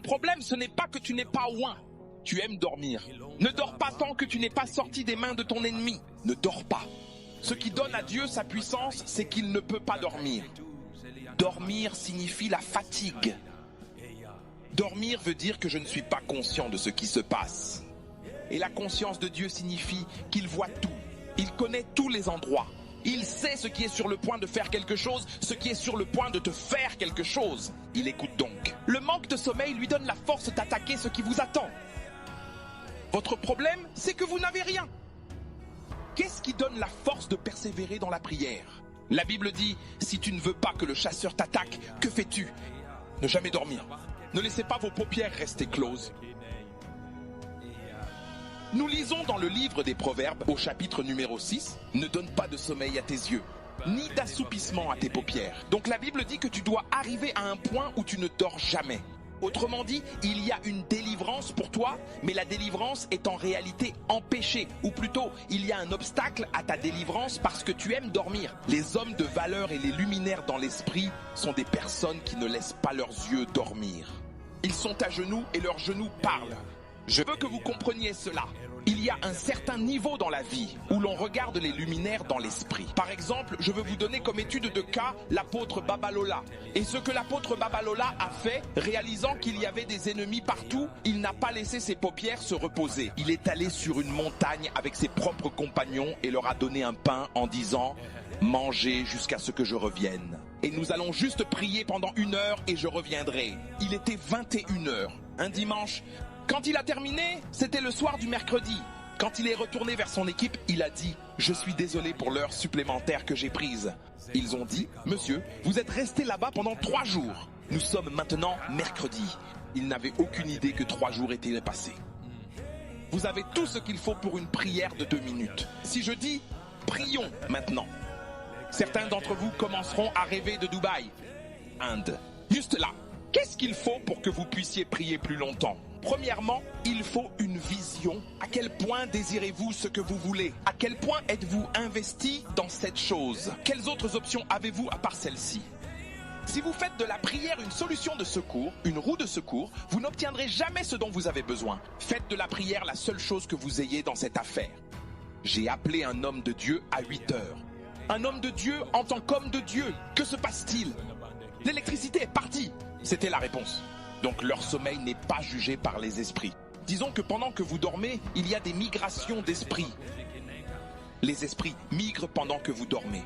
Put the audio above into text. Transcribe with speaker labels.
Speaker 1: problème, ce n'est pas que tu n'es pas oint. Tu aimes dormir. Ne dors pas tant que tu n'es pas sorti des mains de ton ennemi. Ne dors pas. Ce qui donne à Dieu sa puissance, c'est qu'il ne peut pas dormir. Dormir signifie la fatigue. Dormir veut dire que je ne suis pas conscient de ce qui se passe. Et la conscience de Dieu signifie qu'il voit tout. Il connaît tous les endroits. Il sait ce qui est sur le point de faire quelque chose, ce qui est sur le point de te faire quelque chose. Il écoute donc. Le manque de sommeil lui donne la force d'attaquer ce qui vous attend. Votre problème, c'est que vous n'avez rien. Qu'est-ce qui donne la force de persévérer dans la prière? La Bible dit, si tu ne veux pas que le chasseur t'attaque, que fais-tu? Ne jamais dormir. Ne laissez pas vos paupières rester closes. Nous lisons dans le livre des Proverbes, au chapitre numéro 6, « Ne donne pas de sommeil à tes yeux, ni d'assoupissement à tes paupières. » Donc la Bible dit que tu dois arriver à un point où tu ne dors jamais. Autrement dit, il y a une délivrance pour toi, mais la délivrance est en réalité empêchée. Ou plutôt, il y a un obstacle à ta délivrance parce que tu aimes dormir. Les hommes de valeur et les luminaires dans l'esprit sont des personnes qui ne laissent pas leurs yeux dormir. Ils sont à genoux et leurs genoux parlent. Je veux que vous compreniez cela. Il y a un certain niveau dans la vie où l'on regarde les luminaires dans l'esprit. Par exemple, je veux vous donner comme étude de cas l'apôtre Babalola. Et ce que l'apôtre Babalola a fait, réalisant qu'il y avait des ennemis partout, il n'a pas laissé ses paupières se reposer. Il est allé sur une montagne avec ses propres compagnons et leur a donné un pain en disant « Mangez jusqu'à ce que je revienne. Et nous allons juste prier pendant 1 heure et je reviendrai. » Il était 21 heures, un dimanche. Quand il a terminé, c'était le soir du mercredi. Quand il est retourné vers son équipe, il a dit « Je suis désolé pour l'heure supplémentaire que j'ai prise. » Ils ont dit « Monsieur, vous êtes resté là-bas pendant 3 jours. Nous sommes maintenant mercredi. » Ils n'avaient aucune idée que 3 jours étaient passés. Vous avez tout ce qu'il faut pour une prière de 2 minutes. Si je dis « Prions maintenant », certains d'entre vous commenceront à rêver de Dubaï, Inde. Juste là, qu'est-ce qu'il faut pour que vous puissiez prier plus longtemps? Premièrement, il faut une vision. À quel point désirez-vous ce que vous voulez? À quel point êtes-vous investi dans cette chose? Quelles autres options avez-vous à part celle-ci? Si vous faites de la prière une solution de secours, une roue de secours, vous n'obtiendrez jamais ce dont vous avez besoin. Faites de la prière la seule chose que vous ayez dans cette affaire. J'ai appelé un homme de Dieu à 8 heures. Un homme de Dieu en tant qu'homme de Dieu. Que se passe-t-il? L'électricité est partie. C'était la réponse. Donc leur sommeil n'est pas jugé par les esprits. Disons que pendant que vous dormez, il y a des migrations d'esprits. Les esprits migrent pendant que vous dormez.